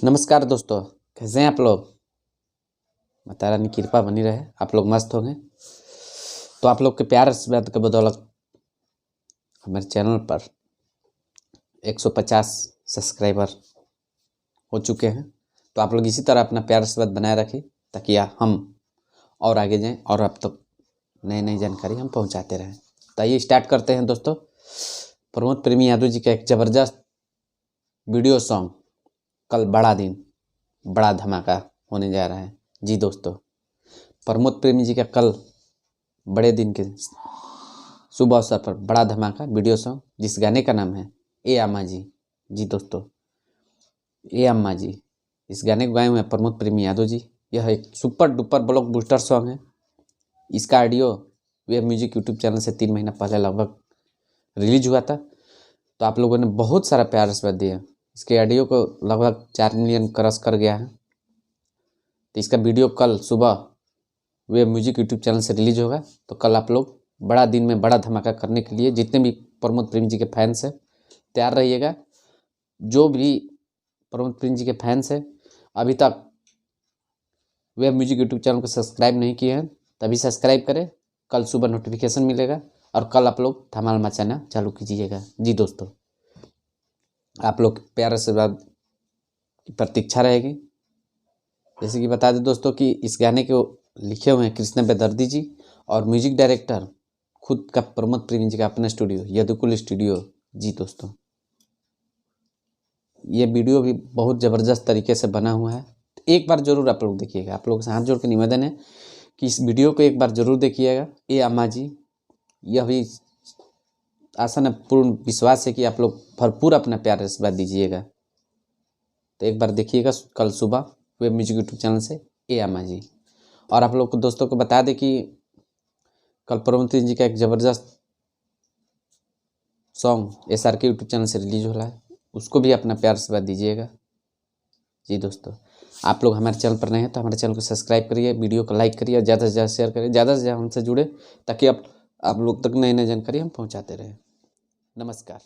नमस्कार दोस्तों, कैसे हैं आप लोग। माता रानी की कृपा बनी रहे, आप लोग मस्त होंगे। तो आप लोग के प्यार आशीर्वाद के बदौलत हमारे चैनल पर 150 सब्सक्राइबर हो चुके हैं। तो आप लोग इसी तरह अपना प्यार आशीर्वाद बनाए रखें ताकि हम और आगे जाएं और अब तक नई नई जानकारी हम पहुंचाते रहें। तो आइए स्टार्ट करते हैं दोस्तों। प्रमोद प्रेमी यादव जी का एक ज़बरदस्त वीडियो सॉन्ग कल बड़ा दिन बड़ा धमाका होने जा रहा है। जी दोस्तों, प्रमोद प्रेमी जी का कल बड़े दिन के शुभ अवसर पर बड़ा धमाका वीडियो सॉन्ग, जिस गाने का नाम है ए अम्मा जी। जी दोस्तों, ए अम्मा जी, इस गाने को गाए हुए हैं प्रमोद प्रेमी यादव जी। यह एक super duper block booster song है। इसका audio web music YouTube channel से 3 महीना पहले लगभग रिलीज हुआ था। तो आप लोगों ने बहुत सारा प्यार आशीर्वाद दिया। इसके ऑडियो को लगभग 4 मिलियन क्रॉस कर गया है। तो इसका वीडियो कल सुबह वेब म्यूजिक यूट्यूब चैनल से रिलीज होगा। तो कल आप लोग बड़ा दिन में बड़ा धमाका करने के लिए जितने भी प्रमोद प्रेमी जी के फैंस हैं तैयार रहिएगा। जो भी प्रमोद प्रेमी जी के फैंस हैं अभी तक वेब म्यूजिक यूट्यूब चैनल को सब्सक्राइब नहीं किए हैं तभी सब्सक्राइब करें। कल सुबह नोटिफिकेशन मिलेगा और कल आप लोग धमाल मचाना चालू कीजिएगा। जी दोस्तों, आप लोग प्यार आशीर्वाद की प्रतीक्षा रहेगी। जैसे कि बता दें दोस्तों कि इस गाने को लिखे हुए हैं कृष्णा बेदर्दी जी और म्यूजिक डायरेक्टर खुद का प्रमोद प्रेमी जी का अपना स्टूडियो यदुकुल स्टूडियो। जी दोस्तों, ये वीडियो भी बहुत ज़बरदस्त तरीके से बना हुआ है। एक बार ज़रूर आप लोग देखिएगा। आप लोगों से हाथ जोड़ के निवेदन है कि इस वीडियो को एक बार ज़रूर देखिएगा। ए अम्मा जी, यह भी आशा न पूर्ण विश्वास है कि आप लोग भरपूर अपना प्यार आशीर्वाद दीजिएगा। तो एक बार देखिएगा कल सुबह वेब म्यूजिक यूट्यूब चैनल से ए अम्मा जी। और आप लोग को दोस्तों को बता दें कि कल प्रमोद प्रेमी जी का एक ज़बरदस्त सॉन्ग SRK यूट्यूब चैनल से रिलीज हो रहा है, उसको भी अपना प्यार आशीर्वाद दीजिएगा। जी दोस्तों, आप लोग हमारे चैनल पर नए हैं तो हमारे चैनल को सब्सक्राइब करिए, वीडियो को लाइक करिए और ज़्यादा से ज़्यादा शेयर करिए, ज़्यादा से ज़्यादा हमसे जुड़े ताकि आप लोग तक नई नई जानकारी हम पहुँचाते रहें। नमस्कार।